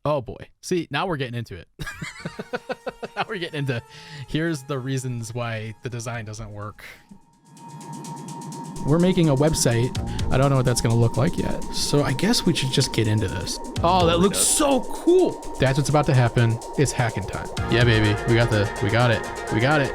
Oh boy. See, now we're getting into it. Now we're getting into, here's the reasons why the design doesn't work. We're making a website. I don't know what that's going to look like yet. So I guess we should just get into this. Oh, that looks so cool. That's what's about to happen. It's hacking time. Yeah, baby. We got it. We got it.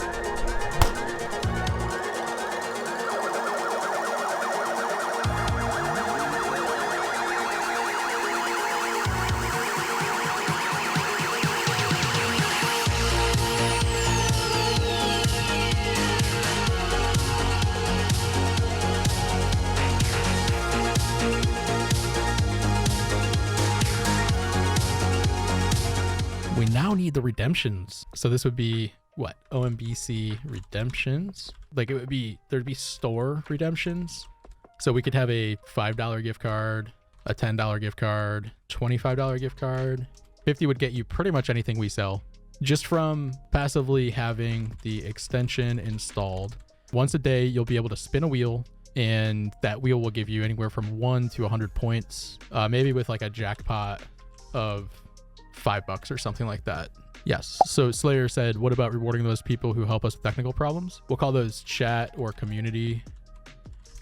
We now need the redemptions. So this would be what? OMBC redemptions. Like there'd be store redemptions. So we could have a $5 gift card, a $10 gift card, $25 gift card. 50 would get you pretty much anything we sell just from passively having the extension installed. Once a day, you'll be able to spin a wheel, and that wheel will give you anywhere from 1 to 100 points, maybe with like a jackpot of $5 or something like that. Yes. So Slayer said, what about rewarding those people who help us with technical problems? We'll call those chat or community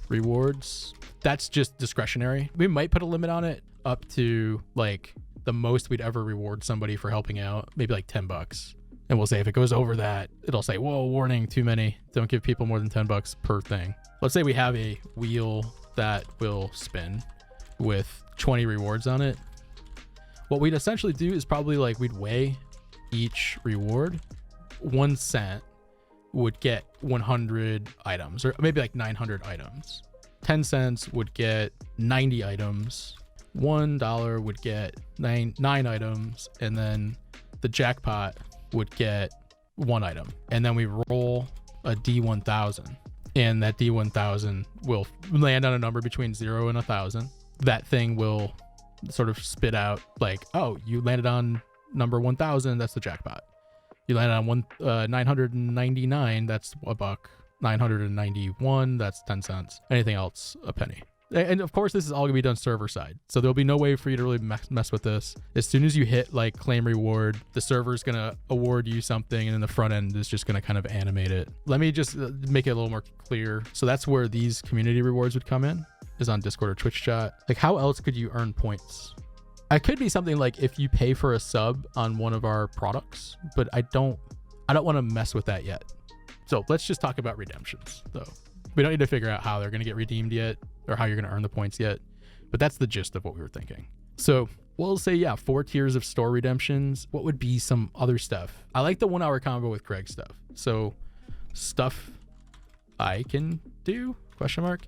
rewards. That's just discretionary. We might put a limit on it up to like the most we'd ever reward somebody for helping out, maybe like $10. And we'll say if it goes over that, it'll say, whoa, warning, too many. Don't give people more than $10 per thing. Let's say we have a wheel that will spin with 20 rewards on it. What we'd essentially do is probably like we'd weigh each reward. 1 cent would get 100 items, or maybe like 900 items. 10 cents would get 90 items. $1 would get nine items, and then the jackpot would get 1 item. And then we roll a D1000, and that D1000 will land on a number between 0 and 1,000. That thing will sort of spit out like, oh, you landed on number 1000, that's the jackpot. You landed on 999, that's $1. 991, that's 10 cents. Anything else, a penny. And of course, this is all gonna be done server side, so there'll be no way for you to really mess with this. As soon as you hit like claim reward, the server's gonna award you something, and then the front end is just gonna kind of animate it. Let me just make it a little more clear. So that's where these community rewards would come in, is on Discord or Twitch chat. Like, how else could you earn points? It could be something like if you pay for a sub on one of our products, but I don't want to mess with that yet. So let's just talk about redemptions though. We don't need to figure out how they're going to get redeemed yet, or how you're going to earn the points yet, but that's the gist of what we were thinking. So we'll say, yeah, 4 tiers of store redemptions. What would be some other stuff? I like the 1 hour combo with Craig stuff. So stuff I can do, ?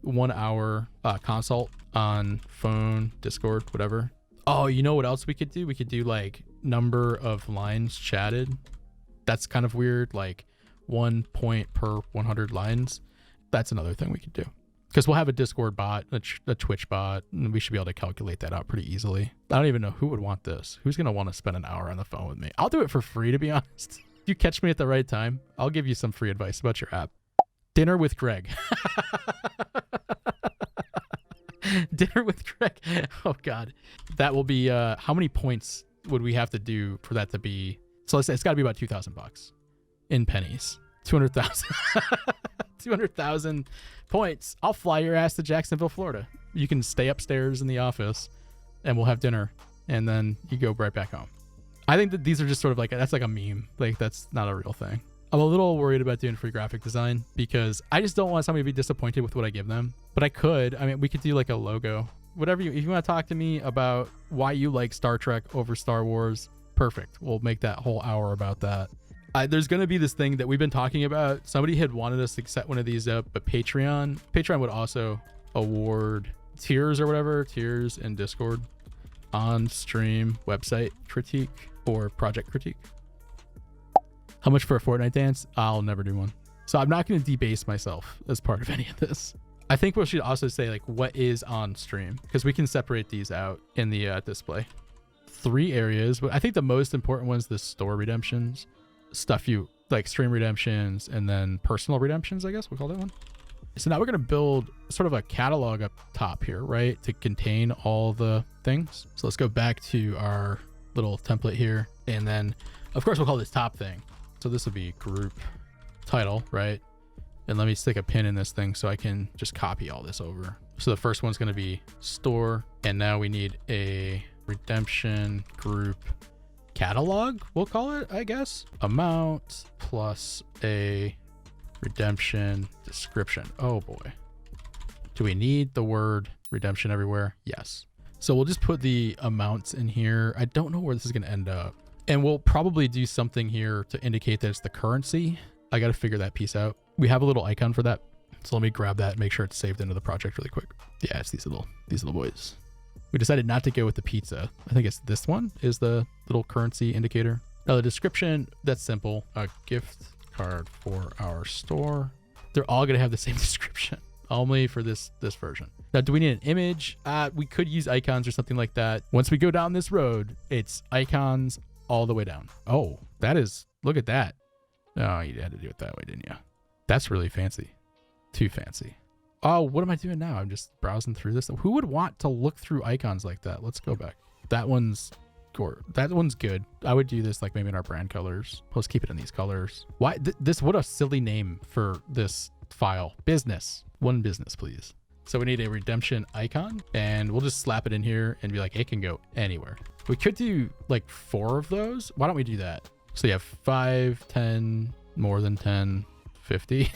1 hour consult on phone, Discord, whatever. Oh, you know what else we could do? We could do like number of lines chatted. That's kind of weird, like 1 point per 100 lines. That's another thing we could do, because we'll have a Discord bot, a Twitch bot, and we should be able to calculate that out pretty easily. I don't even know who would want this. Who's going to want to spend an hour on the phone with me? I'll do it for free, to be honest. If you catch me at the right time, I'll give you some free advice about your app. Dinner with Greg. Dinner with Greg. Oh God. That will be, how many points would we have to do for that to be? So let's say it's got to be about $2,000 in pennies. 200,000. 200,000 points. I'll fly your ass to Jacksonville, Florida. You can stay upstairs in the office and we'll have dinner, and then you go right back home. I think that these are just sort of like, that's like a meme. Like, that's not a real thing. I'm a little worried about doing free graphic design because I just don't want somebody to be disappointed with what I give them. But I could, I mean, we could do like a logo, whatever if you want to talk to me about why you like Star Trek over Star Wars, perfect. We'll make that whole hour about that. There's going to be this thing that we've been talking about. Somebody had wanted us to set one of these up, but Patreon would also award tiers or whatever, tiers in Discord, on stream website critique or project critique. How much for a Fortnite dance? I'll never do one. So I'm not going to debase myself as part of any of this. I think we should also say like what is on stream, because we can separate these out in the display. 3 areas, but I think the most important one's the store redemptions. Stuff you like, stream redemptions, and then personal redemptions, I guess we'll call that one. So now we're going to build sort of a catalog up top here, right, to contain all the things. So let's go back to our little template here. And then of course we'll call this top thing. So this would be group title, right? And let me stick a pin in this thing so I can just copy all this over. So the first one's going to be store. And now we need a redemption group catalog, we'll call it, I guess. Amount plus a redemption description. Oh boy. Do we need the word redemption everywhere? Yes. So we'll just put the amounts in here. I don't know where this is going to end up. And we'll probably do something here to indicate that it's the currency. I got to figure that piece out. We have a little icon for that. So let me grab that and make sure it's saved into the project really quick. Yeah, it's these little boys. We decided not to go with the pizza. I think it's this one is the little currency indicator. Now the description, that's simple. A gift card for our store. They're all going to have the same description, only for this version. Now, do we need an image? We could use icons or something like that. Once we go down this road, it's icons all the way down. Oh, that is, look at that. Oh, you had to do it that way, didn't you? That's really fancy. Too fancy. Oh, what am I doing now? I'm just browsing through this. Who would want to look through icons like that? Let's go back. That one's good. I would do this like maybe in our brand colors. Let's keep it in these colors. Why this? What a silly name for this file. Business. One business, please. So we need a redemption icon and we'll just slap it in here and be like, it can go anywhere. We could do like 4 of those. Why don't we do that? So you have 5, 10, more than 10, 50.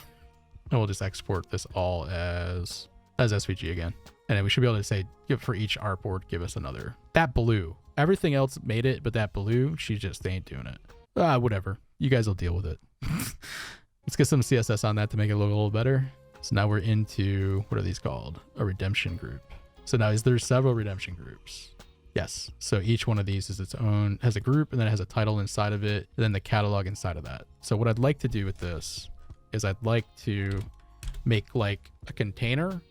And we'll just export this all as SVG again. And then we should be able to say, for each artboard, give us another. That blue. Everything else made it, but that blue, she just ain't doing it. Whatever. You guys will deal with it. Let's get some CSS on that to make it look a little better. So now we're into, what are these called? A redemption group. So now there's several redemption groups. Yes. So each one of these is its own, has a group, and then it has a title inside of it, and then the catalog inside of that. So what I'd like to do with this is I'd like to make like a container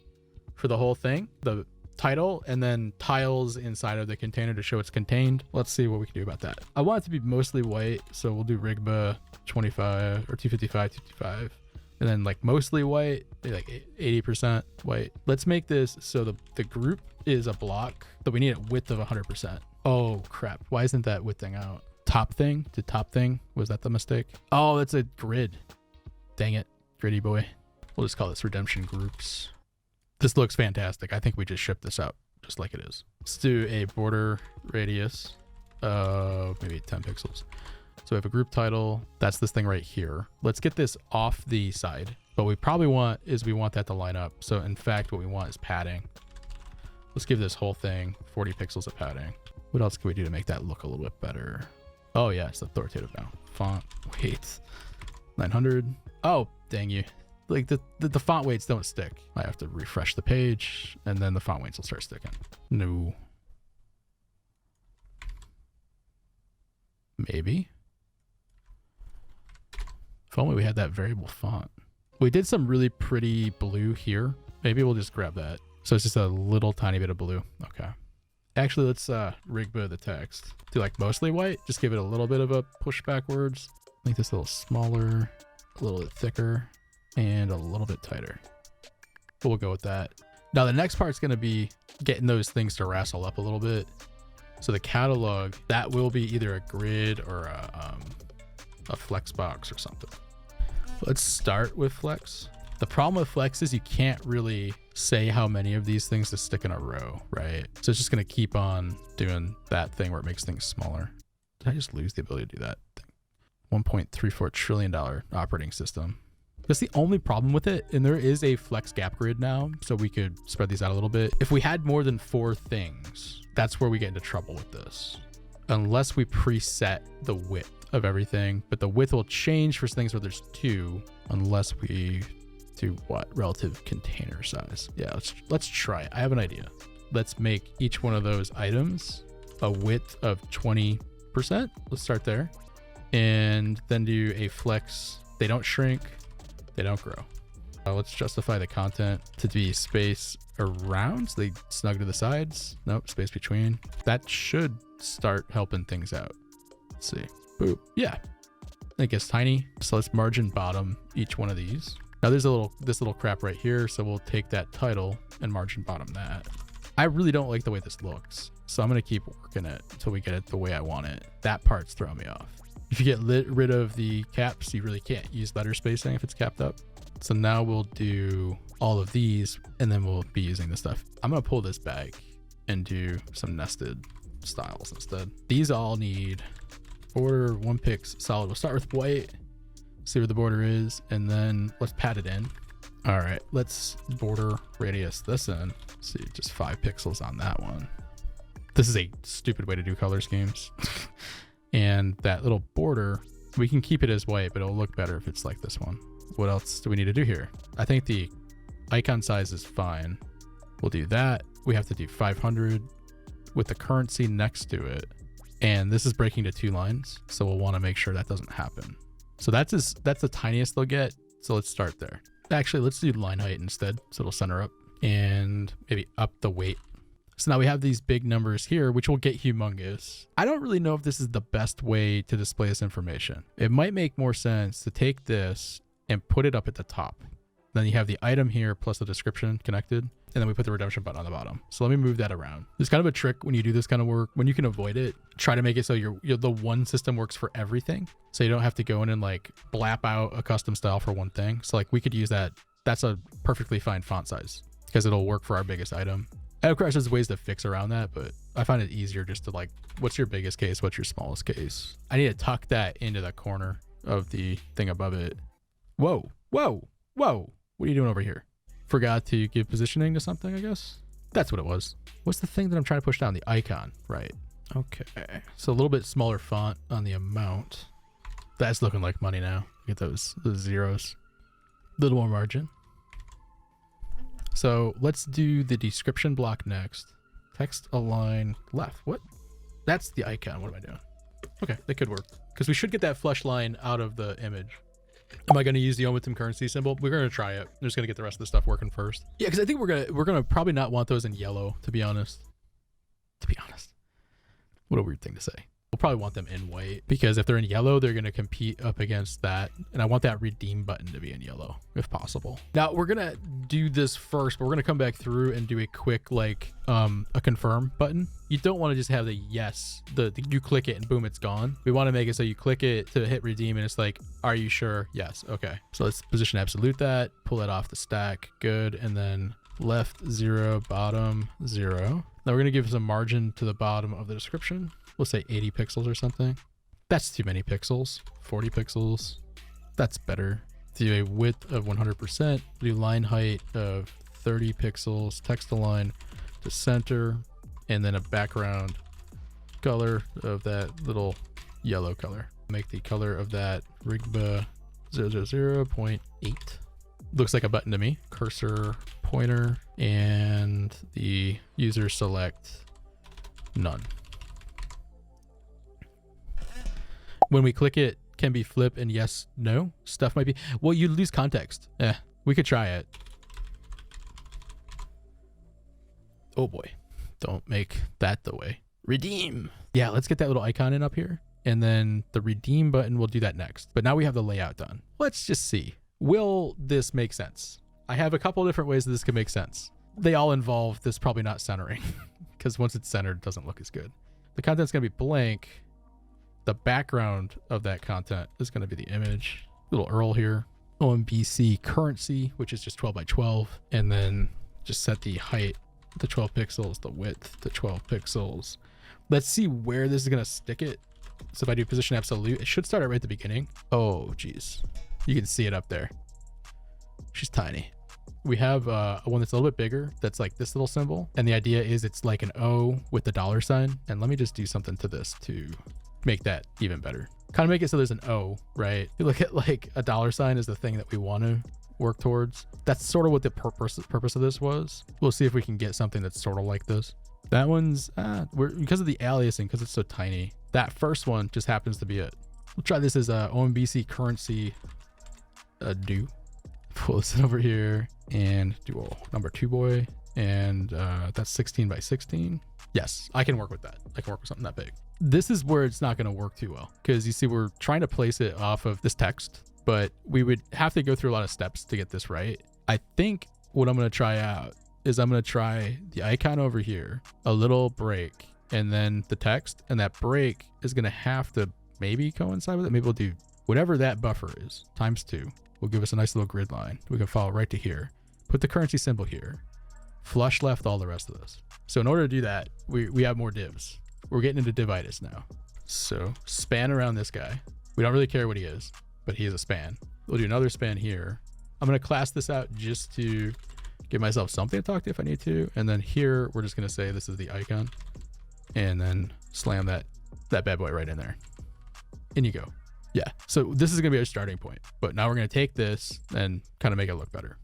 for the whole thing, the title, and then tiles inside of the container to show it's contained. Let's see what we can do about that. I want it to be mostly white, so we'll do Rigba 25 or 255, 255, and then like mostly white, like 80% white. Let's make this so the group is a block, but we need a width of 100%. Oh crap, why isn't that width thing out? Top thing to top thing, was that the mistake? Oh, it's a grid. Dang it, gritty boy. We'll just call this redemption groups. This looks fantastic. I think we just ship this out just like it is. Let's do a border radius of maybe 10 pixels. So we have a group title. That's this thing right here. Let's get this off the side. What we probably want is we want that to line up. So in fact, what we want is padding. Let's give this whole thing 40 pixels of padding. What else can we do to make that look a little bit better? Oh yeah, it's authoritative now. Font weight 900. Oh, dang you. Like the font weights don't stick. I have to refresh the page and then the font weights will start sticking. No. Maybe. If only we had that variable font. We did some really pretty blue here. Maybe we'll just grab that. So it's just a little tiny bit of blue. Okay. Actually, let's Rigba the text. Do like mostly white. Just give it a little bit of a push backwards. Make this a little smaller, a little bit thicker, and a little bit tighter. We'll go with that. Now the next part's going to be getting those things to wrestle up a little bit. So the catalog, that will be either a grid or a flex box or something. Let's start with flex. The problem with flex is you can't really say how many of these things to stick in a row, right? So it's just going to keep on doing that thing where it makes things smaller. Did I just lose the ability to do that thing? $1.34 trillion operating system. That's the only problem with it. And there is a flex gap grid now, so we could spread these out a little bit. If we had more than 4 things, that's where we get into trouble with this. Unless we preset the width of everything, but the width will change for things where there's 2, unless we do what? Relative container size. Yeah, let's try it. I have an idea. Let's make each one of those items a width of 20%. Let's start there. And then do a flex. They don't shrink. They don't grow. Let's justify the content to be space around. So they snug to the sides. Nope, space between. That should start helping things out. Let's see. Boop. Yeah. I think it's tiny. So let's margin bottom each one of these. Now there's this little crap right here. So we'll take that title and margin bottom that. I really don't like the way this looks, so I'm going to keep working it until we get it the way I want it. That part's throwing me off. If you get rid of the caps, you really can't use letter spacing if it's capped up. So now we'll do all of these, and then we'll be using this stuff. I'm going to pull this back and do some nested styles instead. These all need border, 1 pix solid. We'll start with white, see where the border is, and then let's pat it in. All right, let's border radius this in. See, just 5 pixels on that one. This is a stupid way to do color schemes. And that little border, we can keep it as white, but it'll look better if it's like this one. What else do we need to do here? I think the icon size is fine. We'll do that. We have to do 500 with the currency next to it. And this is breaking to 2 lines. So we'll want to make sure that doesn't happen. So that's the tiniest they'll get. So let's start there. Actually, let's do line height instead. So it'll center up and maybe up the weight. So now we have these big numbers here, which will get humongous. I don't really know if this is the best way to display this information. It might make more sense to take this and put it up at the top. Then you have the item here plus the description connected. And then we put the redemption button on the bottom. So let me move that around. There's kind of a trick when you do this kind of work. When you can avoid it, try to make it so the one system works for everything. So you don't have to go in and like blap out a custom style for one thing. So like we could use that. That's a perfectly fine font size because it'll work for our biggest item. And of course, there's ways to fix around that, but I find it easier just to like, what's your biggest case? What's your smallest case? I need to tuck that into the corner of the thing above it. Whoa, whoa, whoa. What are you doing over here? Forgot to give positioning to something, I guess. That's what it was. What's the thing that I'm trying to push down? The icon, right? Okay. So a little bit smaller font on the amount. That's looking like money now. Get those zeros. A little more margin. So let's do the description block next. Text align left. What? That's the icon. What am I doing? Okay, that could work. Because we should get that flush line out of the image. Am I going to use the Omatum currency symbol? We're going to try it. I'm just going to get the rest of the stuff working first. Yeah, because I think we're gonna probably not want those in yellow, to be honest. What a weird thing to say. We'll probably want them in white because if they're in yellow, they're going to compete up against that. And I want that redeem button to be in yellow if possible. Now we're going to do this first, but we're going to come back through and do a quick, like a confirm button. You don't want to just have the yes, you click it and boom, it's gone. We want to make it so you click it to hit redeem and it's like, are you sure? Yes. Okay. So let's position absolute that, pull that off the stack. Good. And then left 0, bottom 0. Now we're going to give some margin to the bottom of the description. We'll say 80 pixels or something. That's too many pixels. 40 pixels. That's better. Do a width of 100%. Do line height of 30 pixels. Text align to center. And then a background color of that little yellow color. Make the color of that Rigba 000.8. Looks like a button to me. Cursor, pointer, and the user select none. When we click it, can be flip and yes, no. Stuff might be, well, you lose context. We could try it. Oh boy, don't make that the way. Redeem. Yeah, let's get that little icon in up here. And then the redeem button, we'll do that next. But now we have the layout done. Let's just see. Will this make sense? I have a couple different ways that this could make sense. They all involve this probably not centering because once it's centered, it doesn't look as good. The content's gonna be blank. The background of that content is going to be the image. Little URL here. OMBC currency, which is just 12 by 12. And then just set the height to 12 pixels, the width to 12 pixels. Let's see where this is going to stick it. So if I do position absolute, it should start it right at the beginning. Oh, geez. You can see it up there. She's tiny. We have one that's a little bit bigger. That's like this little symbol. And the idea is it's like an O with the $sign. And let me just do something to this to make that even better. Kind of make it so there's an O, right? You look at like a $sign is the thing that we want to work towards. That's sort of what the purpose of this was. We'll see if we can get something that's sort of like this. That one's because of the aliasing, because it's so tiny. That first one just happens to be it. We'll try this as a OMBC currency do. Pull this over here and do a number 2 boy. And that's 16 by 16. Yes, I can work with that. I can work with something that big. This is where it's not going to work too well because you see we're trying to place it off of this text, but we would have to go through a lot of steps to get this right. I think what I'm going to try out is I'm going to try the icon over here, a little break, and then the text. And that break is going to have to maybe coincide with it. Maybe we'll do whatever that buffer is times 2. Will give us a nice little grid line. We can follow right to here. Put the currency symbol here. Flush left all the rest of this. So in order to do that, we have more divs. We're getting into divitis now. So span around this guy. We don't really care what he is, but he is a span. We'll do another span here. I'm going to class this out just to give myself something to talk to if I need to. And then here, we're just going to say this is the icon. And then slam that bad boy right in there. In you go. Yeah, so this is going to be our starting point. But now we're going to take this and kind of make it look better.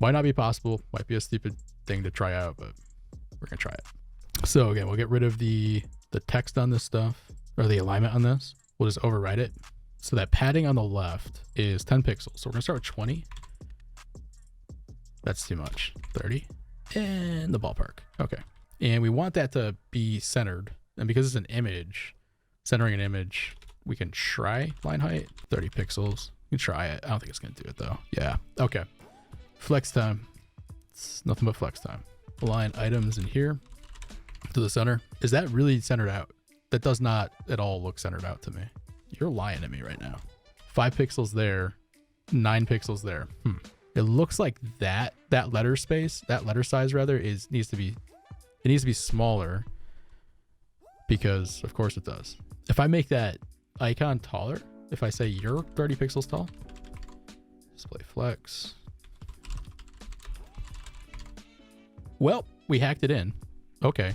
Might not be possible. Might be a stupid thing to try out, but we're going to try it. So again, we'll get rid of the text on this stuff, or the alignment on this. We'll just override it. So that padding on the left is 10 pixels. So we're gonna start with 20. That's too much. 30 and the ballpark. Okay. And we want that to be centered. And because it's an image, centering an image, we can try line height, 30 pixels. We can try it. I don't think it's gonna do it though. Yeah, okay. Flex time. It's nothing but flex time. Align items in here to the center. Is that really centered out? That does not at all look centered out to me. You're lying to me right now. 5 pixels there, 9 pixels there. It looks like that letter space, that letter size rather, needs to be smaller, because of course it does. If I make that icon taller, if I say you're 30 pixels tall, display flex. Well, we hacked it in. Okay,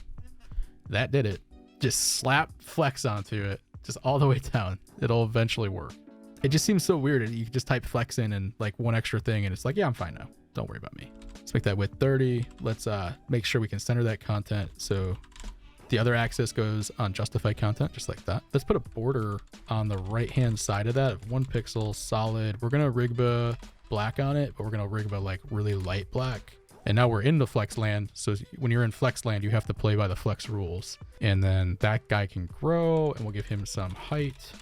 that did it. Just slap flex onto it, just all the way down. It'll eventually work. It just seems so weird. You can just type flex in and like one extra thing, and it's like, yeah, I'm fine now. Don't worry about me. Let's make that width 30. Let's make sure we can center that content. So the other axis goes on justified content, just like that. Let's put a border on the right-hand side of that of 1 pixel solid. We're gonna Rigba black on it, but we're gonna Rigba like really light black. And now we're in the flex land. So when you're in flex land, you have to play by the flex rules. And then that guy can grow, and we'll give him some height.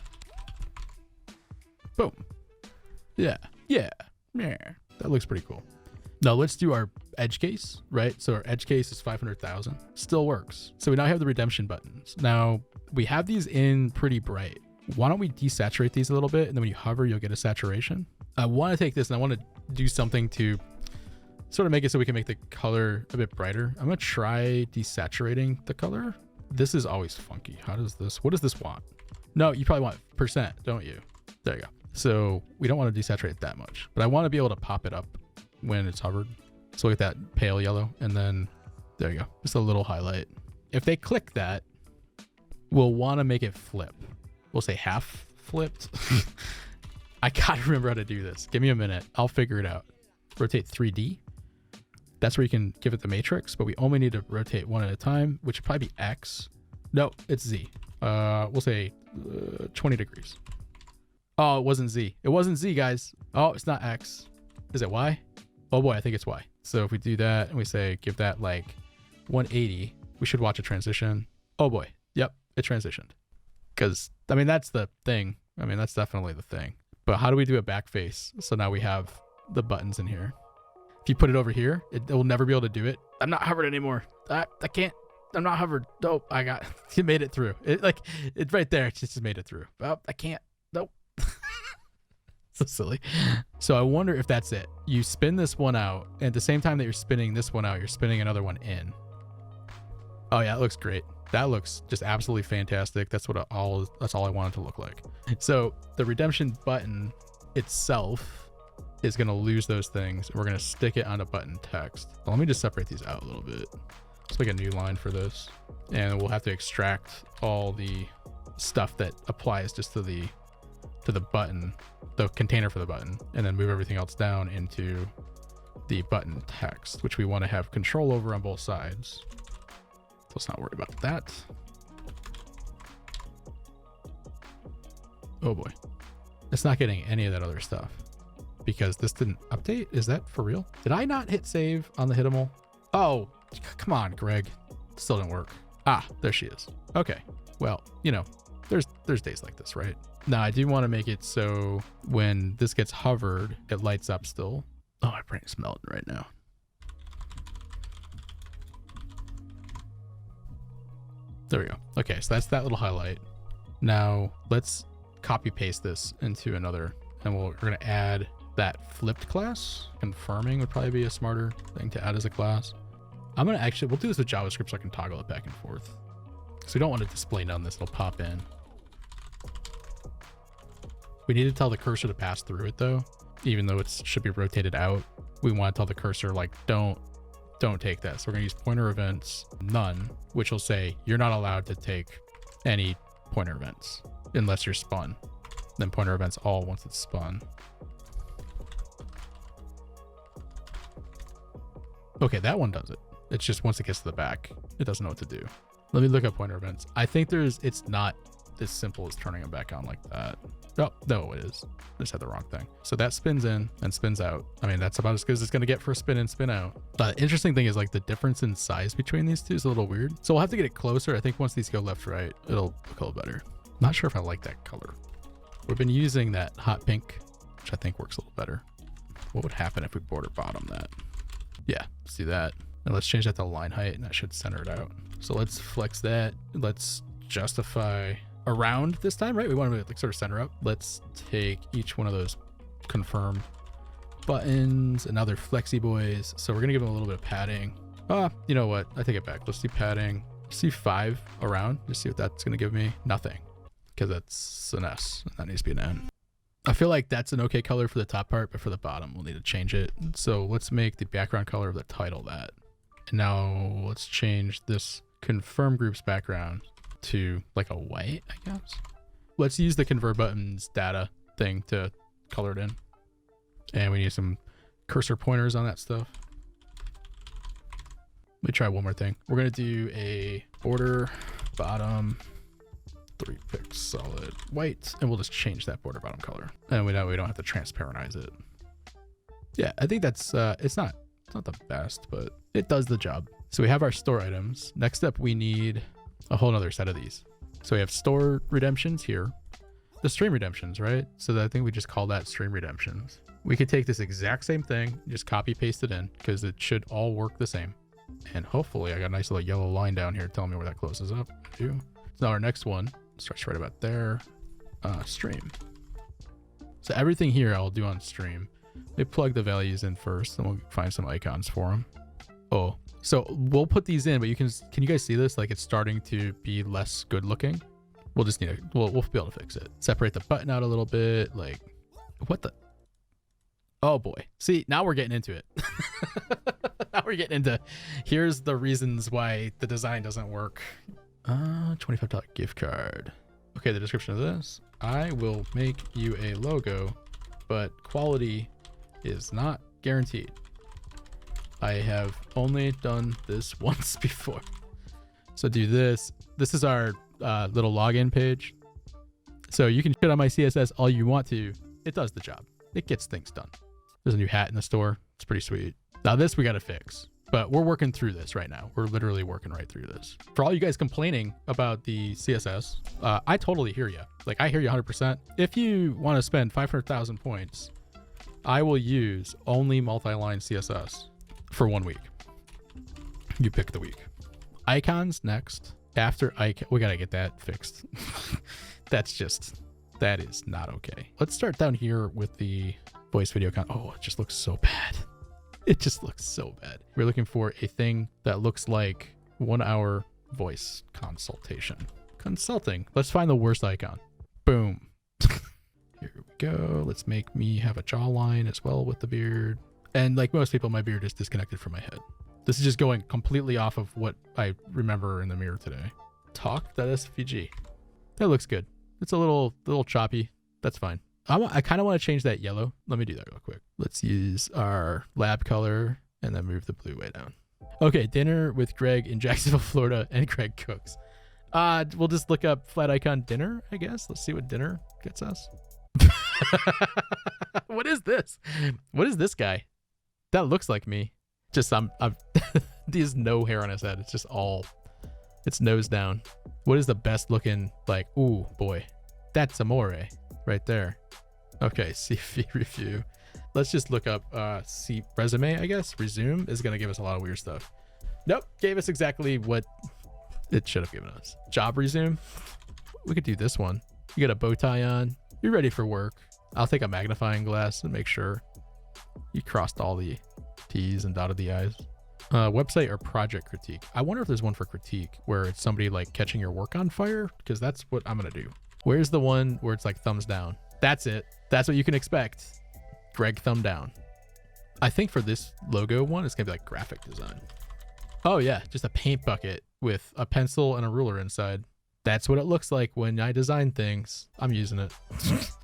Boom. Yeah. That looks pretty cool. Now let's do our edge case, right? So our edge case is 500,000. Still works. So we now have the redemption buttons. Now we have these in pretty bright. Why don't we desaturate these a little bit? And then when you hover, you'll get a saturation. I want to take this and I want to do something to sort of make it so we can make the color a bit brighter. I'm going to try desaturating the color. This is always funky. What does this want? No, you probably want %, don't you? There you go. So we don't want to desaturate it that much, but I want to be able to pop it up when it's hovered. So look at that pale yellow, and then there you go. Just a little highlight. If they click that, we'll want to make it flip. We'll say half flipped. I gotta remember how to do this. Give me a minute. I'll figure it out. Rotate 3D. That's where you can give it the matrix, but we only need to rotate one at a time, which would probably be X. No, it's Z. We'll say 20 degrees. Oh, it wasn't Z. It wasn't Z, guys. Oh, it's not X. Is it Y? Oh boy, I think it's Y. So if we do that and we say, give that like 180, we should watch a transition. Oh boy. Yep, it transitioned. Because, I mean, that's the thing. I mean, that's definitely the thing. But how do we do a back face? So now we have the buttons in here. If you put it over here, it will never be able to do it. I'm not hovered anymore. I can't. I'm not hovered. Nope. It made it through. It's right there. It just made it through. Oh, I can't. Nope. So silly. So I wonder if that's it. You spin this one out, and at the same time that you're spinning this one out, you're spinning another one in. Oh yeah, it looks great. That looks just absolutely fantastic. That's what that's all I want it to look like. So the redemption button itself is going to lose those things. We're going to stick it on a button text. So let me just separate these out a little bit. Let's make a new line for this, and we'll have to extract all the stuff that applies just to the button, the container for the button, and then move everything else down into the button text, which we want to have control over on both sides. So let's not worry about that. Oh boy, it's not getting any of that other stuff because this didn't update. Is that for real? Did I not hit save on the Hitimal? Oh, come on, Greg. Still didn't work. Ah, there she is. Okay. Well, you know, there's days like this, right? Now I do want to make it so when this gets hovered, it lights up still. Oh, my brain is melting right now. There we go. Okay, so that's that little highlight. Now let's copy paste this into another, and we're going to add that flipped class. Confirming would probably be a smarter thing to add as a class. I'm going to actually, we'll do this with JavaScript so I can toggle it back and forth. So we don't want to display none. This will pop in. We need to tell the cursor to pass through it though, even though it should be rotated out. We want to tell the cursor like, don't take that. So we're going to use pointer events none, which will say you're not allowed to take any pointer events unless you're spun. Then pointer events all once it's spun. Okay, that one does it. It's just once it gets to the back, it doesn't know what to do. Let me look up pointer events. I think it's not as simple as turning them back on like that. Oh, no, it is. I just had the wrong thing. So that spins in and spins out. I mean, that's about as good as it's going to get for a spin in, spin out. The interesting thing is like the difference in size between these two is a little weird. So we'll have to get it closer. I think once these go left, right, it'll look a little better. Not sure if I like that color. We've been using that hot pink, which I think works a little better. What would happen if we border bottom that? Yeah, let's do that. And let's change that to line height, and that should center it out. So let's flex that. Let's justify around this time, right? We want to like sort of center up. Let's take each one of those confirm buttons, and now they're flexy boys. So we're gonna give them a little bit of padding. You know what? I take it back. Let's do padding. Let's do 5 around. Just see what that's gonna give me. Nothing, because that's an S, and that needs to be an N. I feel like that's an okay color for the top part, but for the bottom, we'll need to change it. So let's make the background color of the title that. And now let's change this confirm groups background to like a white, I guess. Let's use the convert buttons data thing to color it in. And we need some cursor pointers on that stuff. Let me try one more thing. We're going to do a border bottom 3 pixel solid white, and we'll just change that border bottom color. And we know we don't have to transparentize it. Yeah, I think that's it's not the best, but it does the job. So we have our store items. Next up, we need a whole nother set of these. So we have store redemptions here, the stream redemptions, right? So I think we just call that stream redemptions. We could take this exact same thing, just copy paste it in, because it should all work the same. And hopefully I got a nice little yellow line down here telling me where that closes up. So now our next one starts right about there. Stream. So everything here I'll do on stream. They plug the values in first, and we'll find some icons for them. Oh, so we'll put these in, but can you guys see this? Like it's starting to be less good looking. We'll just need we'll be able to fix it. Separate the button out a little bit. Like what the? Oh boy. See, now we're getting into it. Now we're getting into, here's the reasons why the design doesn't work. $25 gift card. Okay, the description of this. I will make you a logo, but quality is not guaranteed. I have only done this once before. So do this. This is our little login page. So you can shit on my CSS all you want to. It does the job. It gets things done. There's a new hat in the store. It's pretty sweet. Now this we got to fix, but we're working through this right now. We're literally working right through this. For all you guys complaining about the CSS, I totally hear you. Like I hear you 100%. If you want to spend 500,000 points, I will use only multi-line CSS for 1 week. You pick the week. Icons next. After icon, we got to get that fixed. That is not okay. Let's start down here with the voice video Oh, it just looks so bad. It just looks so bad. We're looking for a thing that looks like 1 hour voice consultation. Consulting. Let's find the worst icon. Boom. Here we go. Let's make me have a jawline as well with the beard. And like most people, my beard is disconnected from my head. This is just going completely off of what I remember in the mirror today. Talk.svg. That looks good. It's a little choppy. That's fine. I kind of want to change that yellow. Let me do that real quick. Let's use our lab color and then move the blue way down. Okay, dinner with Greg in Jacksonville, Florida, and Greg cooks. We'll just look up flat icon dinner, I guess. Let's see what dinner gets us. What is this? What is this guy? That looks like me. Just I'm there's no hair on his head. It's just it's nose down. What is the best looking, like, ooh boy, that's amore right there. Okay, CV review. Let's just look up see resume, I guess. Resume is gonna give us a lot of weird stuff. Nope, gave us exactly what It should have given us. Job resume. We could do this one. You got a bow tie on. You're ready for work. I'll take a magnifying glass and make sure you crossed all the T's and dotted the I's. Website or project critique. I wonder if there's one for critique where it's somebody like catching your work on fire, because that's what I'm gonna do. Where's the one where it's like thumbs down? That's it. That's what you can expect. Greg thumb down. I think for this logo one, it's gonna be like graphic design. Oh yeah, just a paint bucket with a pencil and a ruler inside. That's what it looks like when I design things. I'm using it.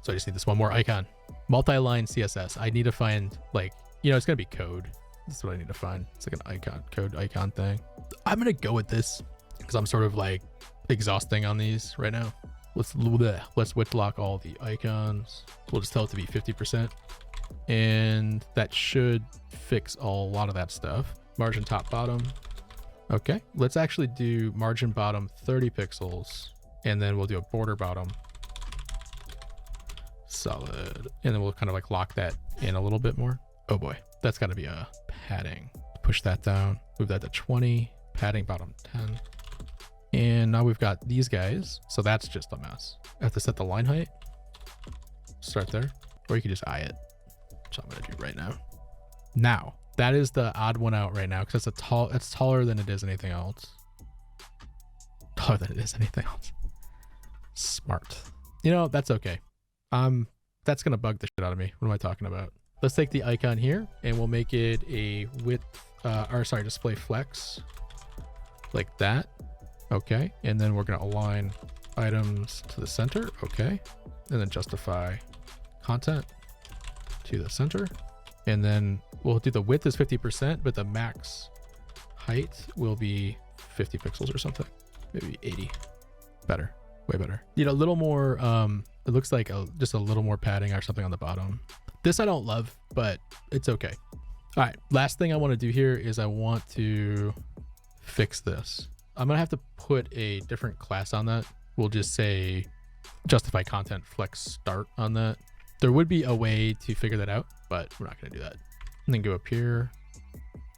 So I just need this one more icon. Multi-line CSS. I need to find like, it's gonna be code. That's what I need to find. It's like an icon, code icon thing. I'm gonna go with this because I'm sort of like exhausting on these right now. Let's width lock all the icons. We'll just tell it to be 50%. And that should fix a lot of that stuff. Margin top bottom. Okay, let's actually do margin bottom 30 pixels. And then we'll do a border bottom. Solid. And then we'll kind of like lock that in a little bit more. Oh boy, that's gotta be a padding. Push that down, move that to 20, padding bottom 10. And now we've got these guys. So that's just a mess. I have to set the line height. Start there. Or you can just eye it. Which I'm gonna do right now. Now, that is the odd one out right now because it's taller than it is anything else. Taller than it is anything else. Smart. That's okay. That's gonna bug the shit out of me. What am I talking about? Let's take the icon here and we'll make it a width, display flex like that. Okay. And then we're going to align items to the center. Okay. And then justify content to the center. And then we'll do the width is 50%, but the max height will be 50 pixels or something. Maybe 80. Better. Way better. A little more, it looks like just a little more padding or something on the bottom. This I don't love, but it's okay. All right, last thing I want to do here is I want to fix this. I'm gonna have to put a different class on that. We'll just say justify content flex start on that. There would be a way to figure that out, but we're not gonna do that. And then go up here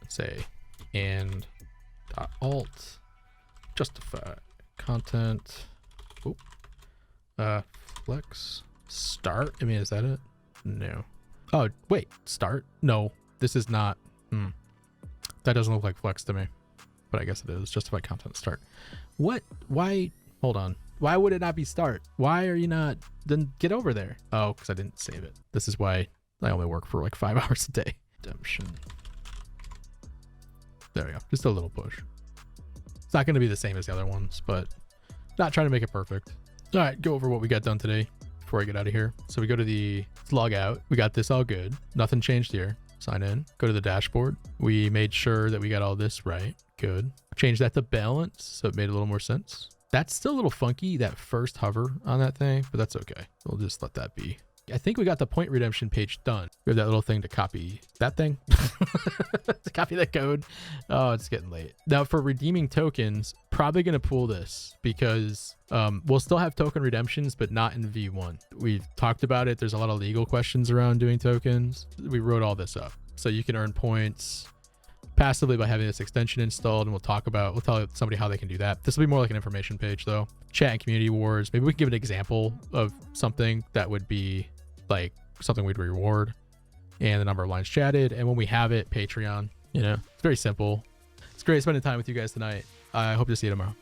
and say and alt justify content. Flex start. I mean, is that it? No. Oh, wait, start? No, this is not. That doesn't look like flex to me, but I guess it is. Justify content start. What? Why? Hold on. Why would it not be start? Why are you not? Then get over there. Oh, because I didn't save it. This is why I only work for like 5 hours a day. Redemption. There we go. Just a little push. It's not going to be the same as the other ones, but not trying to make it perfect. All right, go over what we got done today before I get out of here. So we go to let's log out. We got this all good. Nothing changed here. Sign in. Go to the dashboard. We made sure that we got all this right. Good. Change that to balance so it made a little more sense. That's still a little funky, that first hover on that thing, but that's okay. We'll just let that be. I think we got the point redemption page done. We have that little thing to copy that thing. To copy that code. Oh, it's getting late. Now for redeeming tokens, probably going to pull this because we'll still have token redemptions, but not in V1. We've talked about it. There's a lot of legal questions around doing tokens. We wrote all this up. So you can earn points passively by having this extension installed, and we'll tell somebody how they can do that. This will be more like an information page though. Chat and community wars. Maybe we can give an example of something that would be like something we'd reward, and the number of lines chatted, and when we have it, Patreon. It's very simple. It's great spending time with you guys tonight. I hope to see you tomorrow.